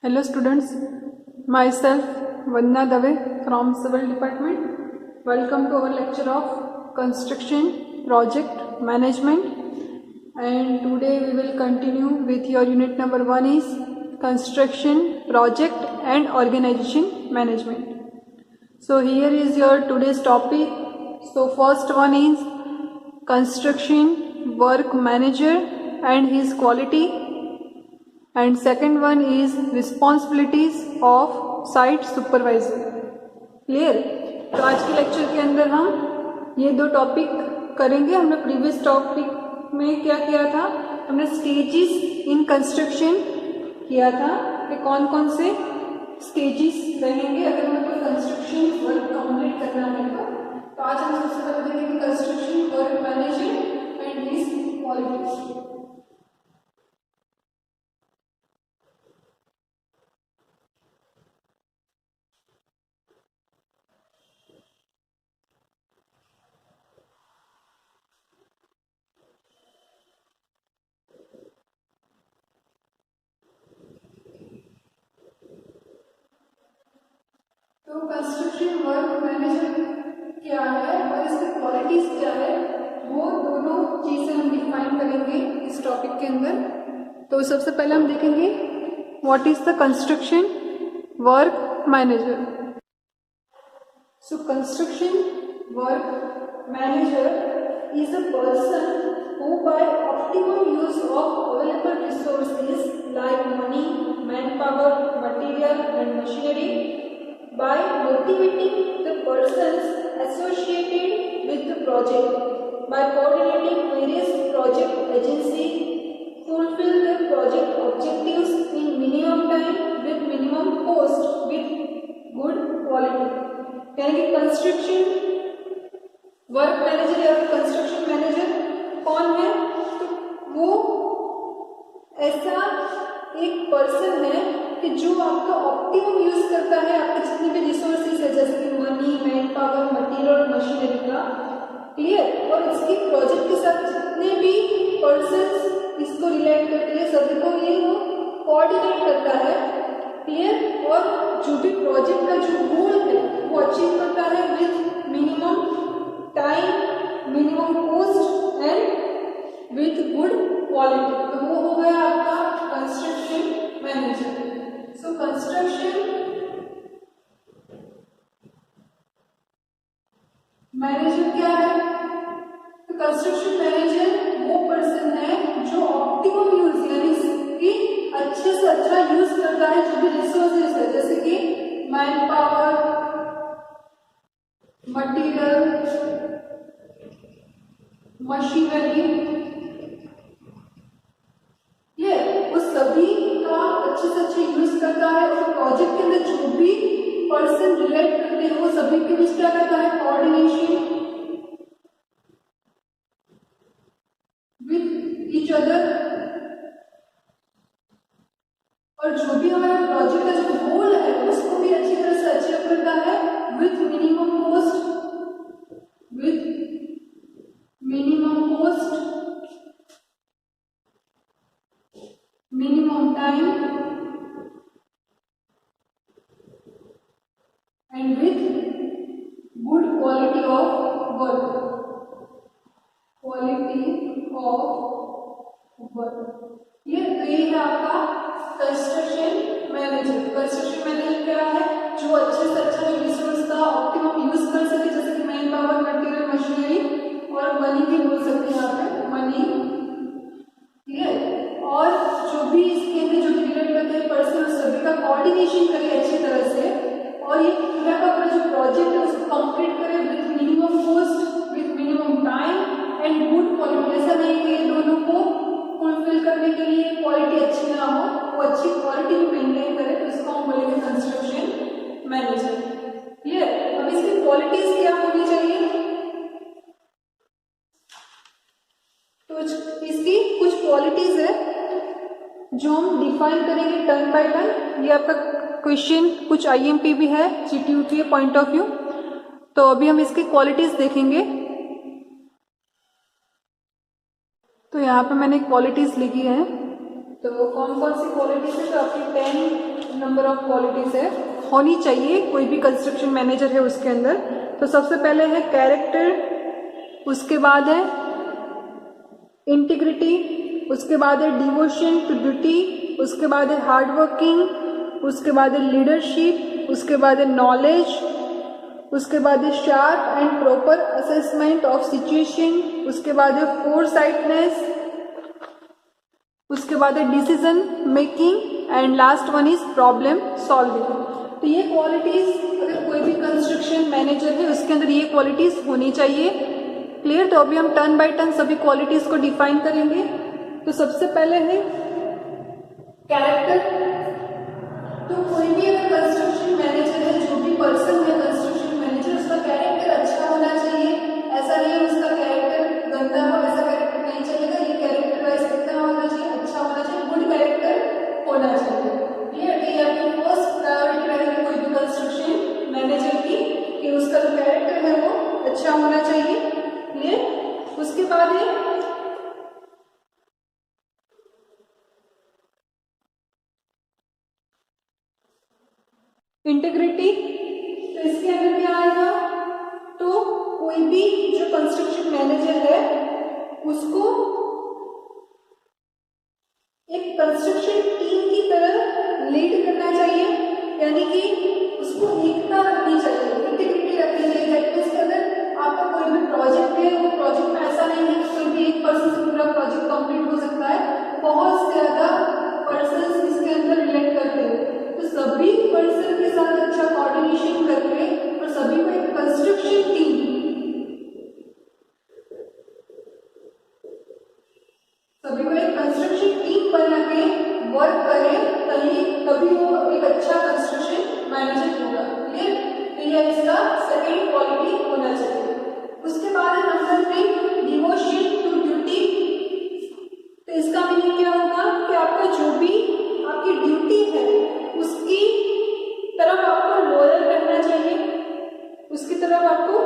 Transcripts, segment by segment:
Hello students, myself Vandana Dave from Civil Department. Welcome to our lecture of Construction Project Management, and today we will continue with your unit number 1 is Construction Project and Organization Management. So here is your today's topic. So first one is Construction Work Manager and his quality, and second one is responsibilities of site supervisor. Clear. तो आज के lecture के अंदर हम ये दो topic करेंगे. हमने प्रीवियस टॉपिक में क्या किया था, हमने स्टेजेस इन कंस्ट्रक्शन किया था कि कौन कौन से स्टेजेस रहेंगे अगर हमें कोई कंस्ट्रक्शन वर्क कंप्लीट करना है. तो आज हम सबसे पहले देखेंगे construction work manager and his qualities. तो कंस्ट्रक्शन वर्क मैनेजर क्या है और इसकी क्वालिटीज क्या है, वो दोनों चीजें हम डिफाइन करेंगे इस टॉपिक के अंदर. तो सबसे पहले हम देखेंगे what is the construction work manager. So construction work manager is a person who by optimum use of available resources like money, manpower, material and machinery, by motivating the persons associated with the project, by coordinating various project agencies, fulfill the project objectives in minimum time with minimum cost with good quality. यानी कि construction work manager या construction manager कौन है, तो वो ऐसा एक person है कि जो आपका ऑप्टिमम यूज करता है आपके जितने भी रिसोर्सेज है जैसे कि मनी, मैन पावर, मटीरियल और मशीनरी का. क्लियर. और इसकी प्रोजेक्ट के साथ जितने भी पर्सन्स इसको रिलेट करते हैं सभी को ये वो कोऑर्डिनेट करता है. क्लियर. और जो भी प्रोजेक्ट का जो गोल है वो अचीव करता है with minimum time, minimum cost and with good quality. तो वो हो गया आपका construction manager. So construction manager क्या है, तो कंस्ट्रक्शन मैनेजर वो पर्सन है जो ऑप्टिमम यूज यानी कि अच्छे से अच्छा यूज करता है जो भी रिसोर्सेज है जैसे कि मैन पावर, मटीरियल, मशीनरी. ये उस सभी का अच्छे से अच्छे यूज करता है. और प्रोजेक्ट के अंदर जो भी पर्सन रिलेट करते हैं वो सभी के बीच क्या करता है, कोऑर्डिनेशन विथ ईच अदर. और जो भी हमारा प्रोजेक्ट का जो गोल है उसको भी अच्छी तरह से अचीव करता है with minimum cost, with minimum cost, minimum time and with good quality of work. Quality of work. ये है आपका कंस्ट्रक्शन मैनेजर. कंस्ट्रक्शन मैनेजर क्या है, जो अच्छे से अच्छा जो रिसोर्स का ऑप्टिमम यूज कर सके जैसे कि मैन पावर, मटीरियल, मशीनरी और मनी भी बोल सकते हैं यहाँ पे, मनी. क्लियर. और जो भी इसके अंदर जो रिलेट करते हैं पर्सन सभी का कोऑर्डिनेशन करे अच्छी तरह से और ये पूरा का पूरा जो प्रोजेक्ट है उसको कंप्लीट करे with minimum cost, with minimum time and good quality. ऐसा नहीं कि ये दोनों को फुलफिल करने के लिए क्वालिटी अच्छी ना हो, वो अच्छी क्वालिटी भी मेंटेन करे, तो इसको हम बोलेंगे कंस्ट्रक्शन मैनेजर. क्लियर. अब इसकी क्वालिटीज क्या होनी चाहिए, तो इसकी कुछ क्वालिटीज है जो हम डिफाइन करेंगे टर्न बाय टर्न. ये आपका क्वेश्चन कुछ आईएमपी भी है जीटीयू के पॉइंट ऑफ व्यू. तो अभी हम इसकी क्वालिटीज देखेंगे. तो यहाँ पे मैंने क्वालिटीज लिखी है. तो कौन कौन सी क्वालिटीज है, तो आपकी 10 नंबर ऑफ क्वालिटीज है, होनी चाहिए कोई भी कंस्ट्रक्शन मैनेजर है उसके अंदर। तो सबसे पहले है कैरेक्टर, उसके बाद है इंटीग्रिटी, उसके बाद है डिवोशन टू ड्यूटी, उसके बाद है हार्ड वर्किंग, उसके बाद है लीडरशिप, उसके बाद है नॉलेज, उसके बाद है sharp and proper assessment of situation, उसके बाद है फोरसाइटनेस, उसके बाद है decision making and last one is problem solving. तो ये क्वालिटीज अगर कोई भी कंस्ट्रक्शन मैनेजर है उसके अंदर ये क्वालिटीज होनी चाहिए। क्लियर? तो अभी हम टर्न बाय टर्न सभी क्वालिटीज को डिफाइन करेंगे। तो सबसे पहले है कैरेक्टर। तो कोई भी अगर कंस्ट्रक्शन मैनेजर है, जो भी पर्सन है कंस्ट्रक्शन मैनेजर, उसका कैरेक्टर अच्छा होना चाहिए। ऐसा नहीं है उसका कैरेक्टर गंदा हो, ऐसा कैरेक्टर नहीं चलेगा। ये कैरेक्टर वाइज कितना होना चाहिए? अच्छा होना चाहिए, गुड कैरेक्टर होना चाहिए। क्लियर? तो ये आपकी फर्स्ट प्रायोरिटी रहेगी कोई भी कंस्ट्रक्शन मैनेजर की कि उसका जो कैरेक्टर है वो अच्छा होना चाहिए। क्लियर? उसके बाद है इंटीग्रिटी। तो इसके अंदर क्या आएगा? तो कोई भी जो कंस्ट्रक्शन मैनेजर है उसको एक कंस्ट्रक्शन टीम की तरह लीड करना चाहिए, यानी कि उसको एकता रखनी चाहिए, इंटीग्रिटी रखनी चाहिए। इसके अंदर आपका कोई भी प्रोजेक्ट है, वो प्रोजेक्ट में ऐसा नहीं है कि कोई भी एक पर्सन से पूरा प्रोजेक्ट कंप्लीट हो सकता है, बहुत ज्यादा पर्सन इसके अंदर रिलेट करते हैं। तो सभी पर्सन के साथ अच्छा कोऑर्डिनेशन करके और सभी को एक कंस्ट्रक्शन टीम, सभी को एक कंस्ट्रक्शन टीम बना के वर्क करें, तभी वो एक अच्छा कंस्ट्रक्शन मैनेजर होगा। क्लियर? तो ये इसका सेकेंड क्वालिटी होना चाहिए। उसके बाद है नंबर 3 डिवोशन टू ड्यूटी। तो इसका मीनिंग क्या होगा कि आपका जो भी आपकी ड्यूटी है उसकी तरफ आपको लॉयल रहना चाहिए, उसकी तरफ आपको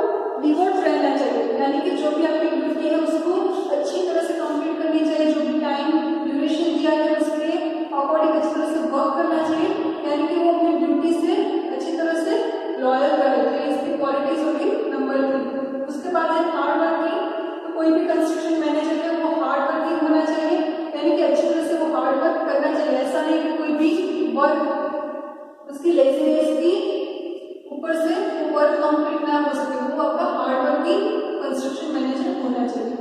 डिवोट रहना चाहिए, यानी कि जो भी आपकी ड्यूटी है उसको अच्छी तरह से कंप्लीट करनी चाहिए। जो भी टाइम ड्यूरेशन दिया है उसके अकॉर्डिंग अच्छी तरह से वर्क करना चाहिए, यानी कि वो अपनी ड्यूटी से अच्छी तरह से लॉयल रहे। तो इसकी क्वालिटीज होगी नंबर 3। उसके बाद है हार्ड वर्किंग। तो कोई भी कंस्ट्रक्शन मैनेजर है वो हार्ड वर्किंग होना चाहिए, यानी कि अच्छी तरह से वो हार्ड वर्क करना चाहिए। ऐसा नहीं कि कोई भी वर्क उसकी लेजीनेस की ऊपर से वो वर्क कंप्लीट ना हो सके, वो आपका हार्ड वर्किंग कंस्ट्रक्शन मैनेजर होना चाहिए।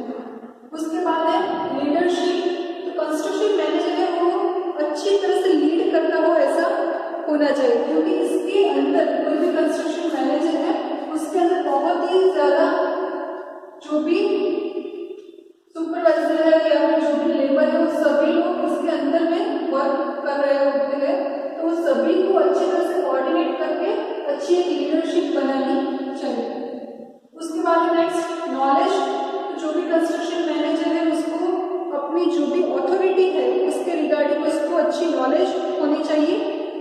उसके बाद है लीडरशिप। तो कंस्ट्रक्शन मैनेजर है वो अच्छी तरह से लीड करता हो ऐसा होना चाहिए, क्योंकि इसके अंदर कोई भी कंस्ट्रक्शन मैनेजर है उसके अंदर बहुत ही ज्यादा जो भी सुपरवाइजर है या फिर जो भी लेबर है वो सभी लोग इसके अंदर में वर्क कर रहे होते हैं। तो सभी को अच्छी तरह से कोऑर्डिनेट करके अच्छी एक लीडरशिप बनानी चाहिए। उसके बाद नेक्स्ट नॉलेज। तो जो भी कंस्ट्रक्शन मैनेजर है उसको अपनी जो भी अथॉरिटी है उसके रिगार्डिंग उसको अच्छी नॉलेज होनी चाहिए।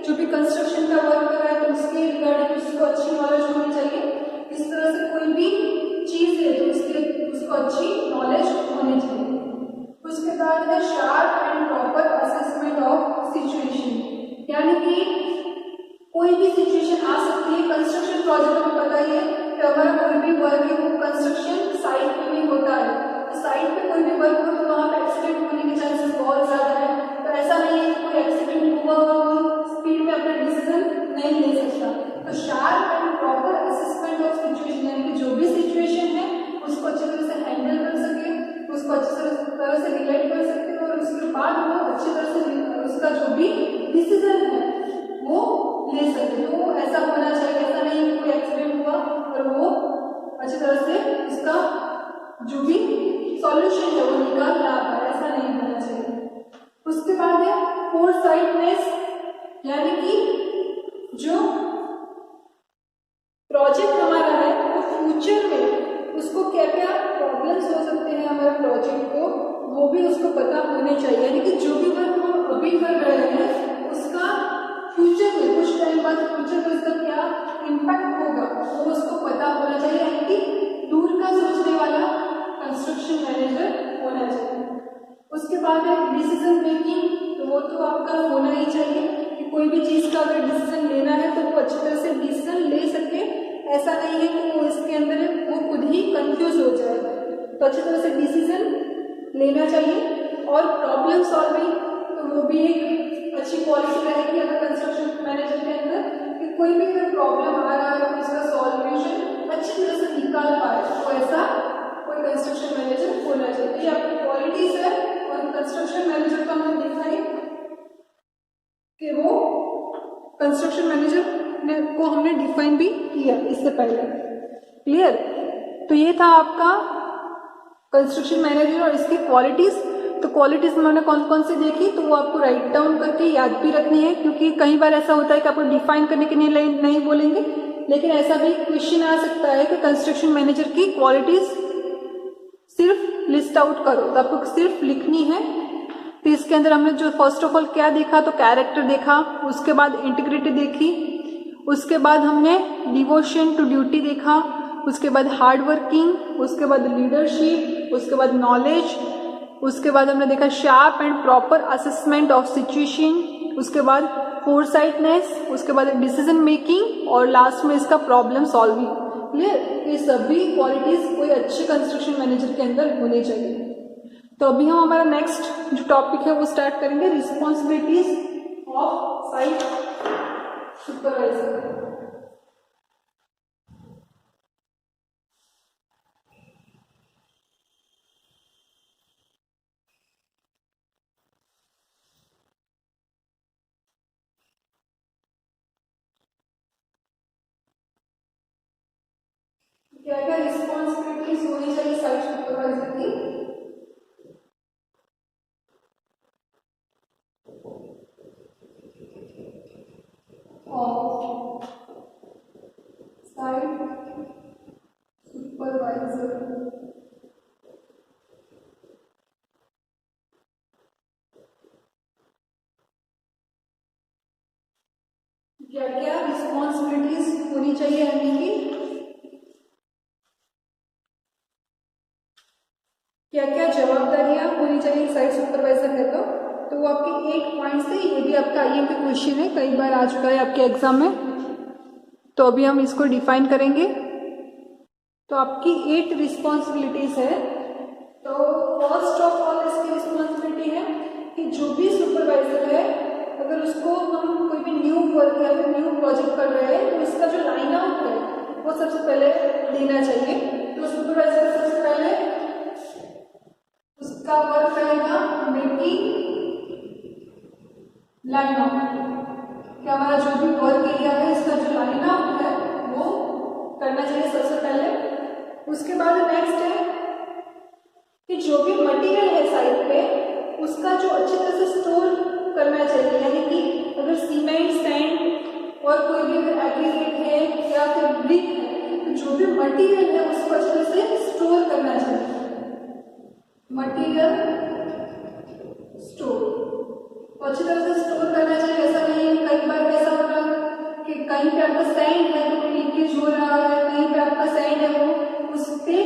जो भी कंस्ट्रक्शन का वर्क कर रहा है तो उसके रिगार्डिंग उसको अच्छी नॉलेज होनी चाहिए। इस तरह से कोई भी अगर डिसीजन लेना है तो वो अच्छी तरह से डिसीजन ले सके, ऐसा नहीं है कि वो इसके अंदर वो खुद ही कंफ्यूज हो जाए। तो अच्छी तरह से डिसीजन लेना चाहिए। और प्रॉब्लम सॉल्विंग, तो वो भी एक अच्छी क्वालिटी रहेगी अगर कंस्ट्रक्शन मैनेजर के अंदर, कि कोई भी अगर प्रॉब्लम आ रहा है तो उसका सॉल्यूशन अच्छी तरह से निकाल पाए, तो ऐसा कोई कंस्ट्रक्शन मैनेजर होना चाहिए। ये आपकी क्वालिटीज है। और कंस्ट्रक्शन मैनेजर को हमने देखा है कि वो कंस्ट्रक्शन मैनेजर को हमने डिफाइन भी किया इससे पहले। क्लियर? तो ये था आपका कंस्ट्रक्शन मैनेजर और इसकी क्वालिटीज। तो क्वालिटीज में हमने कौन कौन सी देखी, तो वो आपको राइट डाउन करके याद भी रखनी है, क्योंकि कई बार ऐसा होता है कि आपको डिफाइन करने के लिए नहीं बोलेंगे, लेकिन ऐसा भी क्वेश्चन आ सकता है कि कंस्ट्रक्शन मैनेजर की क्वालिटीज सिर्फ लिस्ट आउट करो, तो आपको सिर्फ लिखनी है। तो इसके अंदर हमने जो फर्स्ट ऑफ ऑल क्या देखा, तो कैरेक्टर देखा, उसके बाद इंटीग्रिटी देखी, उसके बाद हमने डिवोशन टू ड्यूटी देखा, उसके बाद हार्ड वर्किंग, उसके बाद लीडरशिप, उसके बाद नॉलेज, उसके बाद हमने देखा sharp and proper assessment of situation, उसके बाद फोरसाइटनेस, उसके बाद डिसीजन मेकिंग, और लास्ट में इसका प्रॉब्लम सॉल्विंग। क्लियर? ये सभी क्वालिटीज कोई अच्छे कंस्ट्रक्शन मैनेजर के अंदर होनी चाहिए। तो अभी हम हमारा नेक्स्ट जो टॉपिक है वो स्टार्ट करेंगे, रिस्पॉन्सिबिलिटीज ऑफ साइट सुपरवाइजर। क्या क्या रिस्पॉन्सिबिलिटीज होनी चाहिए साइट सुपरवाइजर की? साइट सुपरवाइजर क्या क्या रिस्पॉन्सिबिलिटीज होनी चाहिए यानी कि क्या क्या जवाबदारियां होनी चाहिए साइट सुपरवाइजर है। तो वो आपके 8 पॉइंट्स थे। ये भी आपका आईएमपी क्वेश्चन है, कई बार आ चुका है आपके एग्जाम में। तो अभी हम इसको डिफाइन करेंगे। तो आपकी 8 रिस्पॉन्सिबिलिटीज है। तो फर्स्ट ऑफ ऑल इसकी रिस्पॉन्सिबिलिटी है कि जो भी सुपरवाइजर है, अगर उसको हम कोई भी न्यू वर्क या फिर न्यू प्रोजेक्ट कर रहे हैं, तो इसका जो लाइन आउट है वो सबसे पहले देना चाहिए। तो सुपरवाइजर सबसे पहले उसका वर्क रहेगा मेकिंग लाइन आउट, कि हमारा जो भी वर्क एरिया है इसका जो लाइन आउट है वो करना चाहिए सबसे पहले। उसके बाद नेक्स्ट है कि जो भी मटेरियल है साइट पे उसका जो अच्छी तरह से स्टोर करना चाहिए, यानी कि अगर सीमेंट, सैंड और कोई भी अगर एग्रीगेट है या फिर ब्रिक है, तो जो भी मटेरियल है उसको अच्छी तरह से स्टोर करना चाहिए। मटेरियल स्टोर अच्छी तरह से स्टोर करना चाहिए। ऐसा नहीं है, कई बार ऐसा हो रहा है कि कहीं पे आपका सैंड है तो लीकेज हो रहा है, कहीं पे आपका सैंड है वो उस पे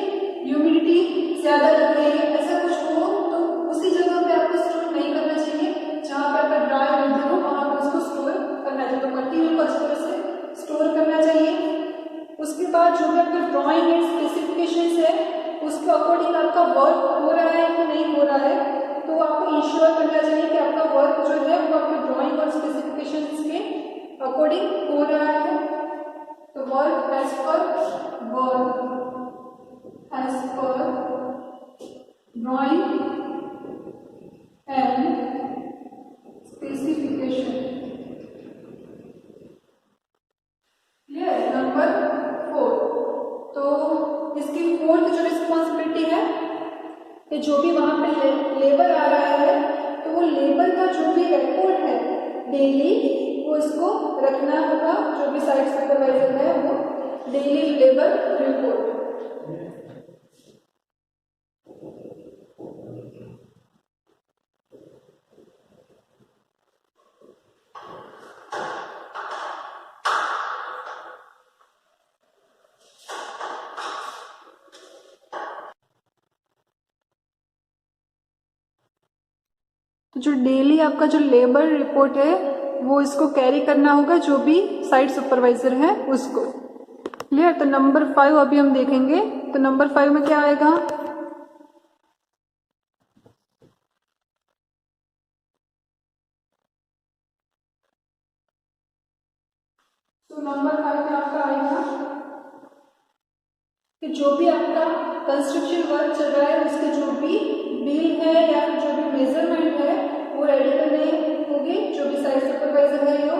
ह्यूमिडिटी ज्यादा लग रही है, ऐसा कुछ हो तो उसी जगह पे आपको स्टोर नहीं करना चाहिए। जहाँ पे आपका ड्राई रीजन हो वहां पे उसको स्टोर करना चाहिए। तो मटेरियल को अच्छी तरह से स्टोर करना चाहिए। उसके बाद जो भी आपका ड्राइंग एंड स्पेसिफिकेशंस है उसके अकॉर्डिंग आपका वर्क हो रहा है कि नहीं हो रहा है, तो आपको इंश्योर करना चाहिए कि आपका वर्क जो है वो आपके ड्राइंग और स्पेसिफिकेशंस के अकॉर्डिंग हो रहा है। तो work as per drawing and specification. Clear? Number 4। तो इसकी फोर्थ जो रिस्पॉन्सिबिलिटी है कि जो भी वहां पे लेबर आ रहा है तो वो लेबर का जो भी रिकॉर्ड है डेली वो इसको रखना होगा। जो भी साइट सुपरवाइजर है वो डेली लेबर रिपोर्ट। तो जो डेली आपका जो लेबर रिपोर्ट है वो इसको कैरी करना होगा, जो भी साइट सुपरवाइजर है उसको। क्लियर। तो नंबर 5 अभी हम देखेंगे। तो नंबर 5 में क्या आएगा? तो नंबर 5 में आपका आएगा कि जो भी आपका कंस्ट्रक्शन वर्क चल रहा है उसके जो भी बिल है या फिर जो भी मेजरमेंट है वो रेडी करने होंगे, जो भी साइट सुपरवाइजर है यो।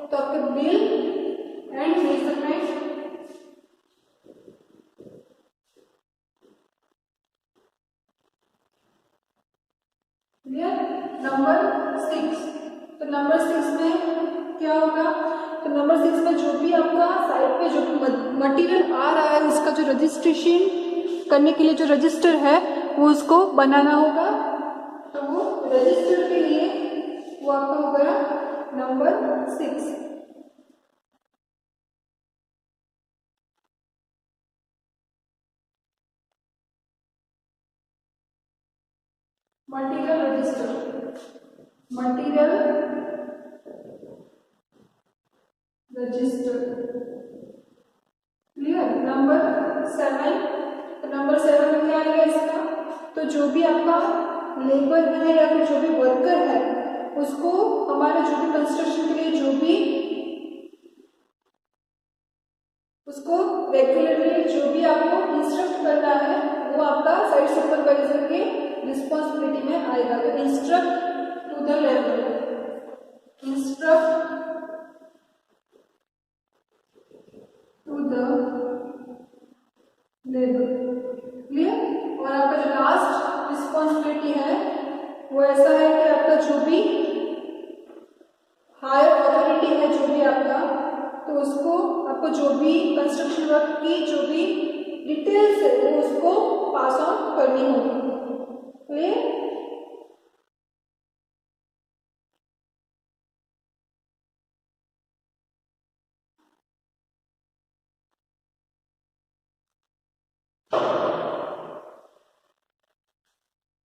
तो आपके bill and measurement clear. Number 6। तो नंबर 6 में क्या होगा? तो नंबर 6 में जो भी आपका साइट पे जो भी मटेरियल आ रहा है उसका जो रजिस्ट्रेशन करने के लिए जो रजिस्टर है वो उसको बनाना होगा। तो वो रजिस्टर के लिए वो आपका हो गया number 6। Material register, material register. Clear. Number 7। तो नंबर 7 में क्या आएगा इसका? तो जो भी आपका लेबर है या फिर जो भी वर्कर है उसको हमारे जो भी कंस्ट्रक्शन के लिए जो भी उसको रेगुलरली जो भी आपको इंस्ट्रक्ट करना है वो आपका साइट सुपरवाइजर के रिस्पॉन्सिबिलिटी में आएगा। तो instruct to the labour, instruct to the labour. Clear. और आपका जो लास्ट रिस्पॉन्सिबिलिटी है वो ऐसा है कि आपका जो भी हायर अथॉरिटी है जो भी आपका, तो उसको आपको जो भी कंस्ट्रक्शन वर्क की जो भी डिटेल्स है वो उसको पास ऑन करनी होगी। Clear.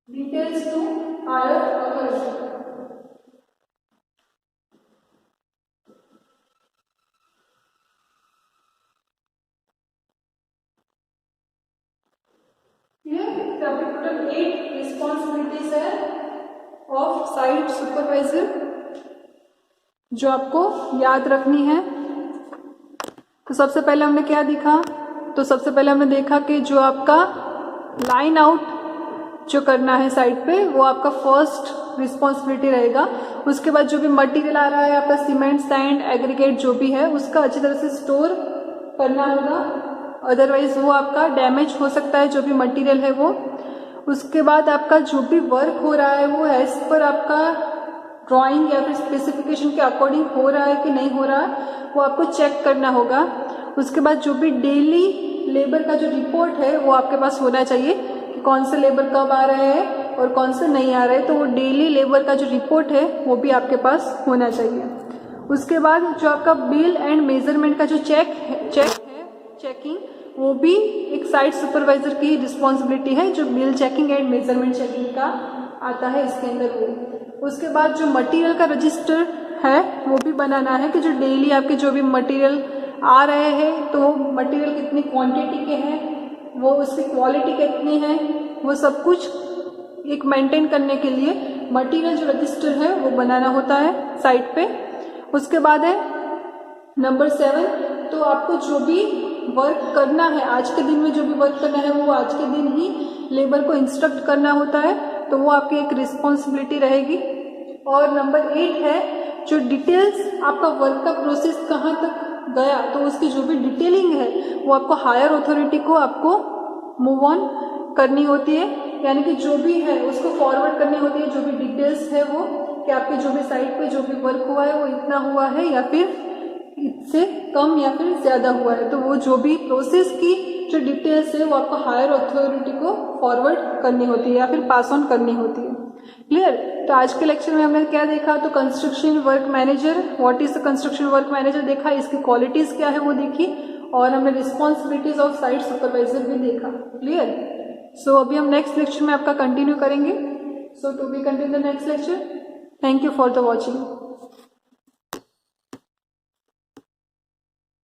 Details to higher authority. Total 8 responsibilities है ऑफ साइट सुपरवाइजर जो आपको याद रखनी है। तो सबसे पहले हमने क्या देखा? तो सबसे पहले हमने देखा कि जो आपका लाइन आउट जो करना है साइट पे वो आपका फर्स्ट रिस्पॉन्सिबिलिटी रहेगा। उसके बाद जो भी मटेरियल आ रहा है आपका सीमेंट, सैंड, एग्रीगेट जो भी है उसका अच्छी तरह से स्टोर करना होगा, अदरवाइज वो आपका डैमेज हो सकता है जो भी मटेरियल है वो। उसके बाद आपका जो भी वर्क हो रहा है वो एज पर आपका ड्राइंग या फिर स्पेसिफिकेशन के अकॉर्डिंग हो रहा है कि नहीं हो रहा है वो आपको चेक करना होगा। उसके बाद जो भी डेली लेबर का जो रिपोर्ट है वो आपके पास होना चाहिए कि कौन से लेबर कब आ रहे हैं और कौन से नहीं आ रहे, तो वो डेली लेबर का जो रिपोर्ट है वो भी आपके पास होना चाहिए। उसके बाद जो आपका बिल एंड मेजरमेंट का जो चेकिंग वो भी एक साइट सुपरवाइजर की रिस्पॉन्सिबिलिटी है, जो bill checking and measurement checking का आता है इसके अंदर वो। उसके बाद जो मटेरियल का रजिस्टर है वो भी बनाना है कि जो डेली आपके जो भी मटेरियल आ रहे हैं तो मटेरियल कितनी क्वांटिटी के हैं, वो उसकी क्वालिटी कितनी है, वो सब कुछ एक मेंटेन करने के लिए मटेरियल जो रजिस्टर है वो बनाना होता है साइट पे। उसके बाद है नंबर 7। तो आपको जो भी वर्क करना है आज के दिन में जो भी वर्क करना है वो आज के दिन ही लेबर को इंस्ट्रक्ट करना होता है, तो वो आपकी एक रिस्पॉन्सिबिलिटी रहेगी। और नंबर 8 है जो डिटेल्स आपका वर्क का प्रोसेस कहाँ तक गया तो उसकी जो भी डिटेलिंग है वो आपको हायर अथॉरिटी को आपको मूव ऑन करनी होती है, यानी कि जो भी है उसको फॉरवर्ड करनी होती है जो भी डिटेल्स है वो, कि आपके जो भी साइट पे जो भी वर्क हुआ है वो इतना हुआ है या फिर इससे कम या फिर ज़्यादा हुआ है, तो वो जो भी प्रोसेस की जो डिटेल्स है वो आपको हायर अथॉरिटी को फॉरवर्ड करनी होती है या फिर पास ऑन करनी होती है। क्लियर। तो आज के लेक्चर में हमने क्या देखा? तो construction work manager, what is the construction work manager देखा, इसकी क्वालिटीज क्या है वो देखी, और हमने रिस्पॉन्सिबिलिटीज ऑफ साइट सुपरवाइजर भी देखा। क्लियर। सो अभी हम नेक्स्ट लेक्चर में आपका कंटिन्यू करेंगे। So to be continue the next lecture. Thank you for the watching.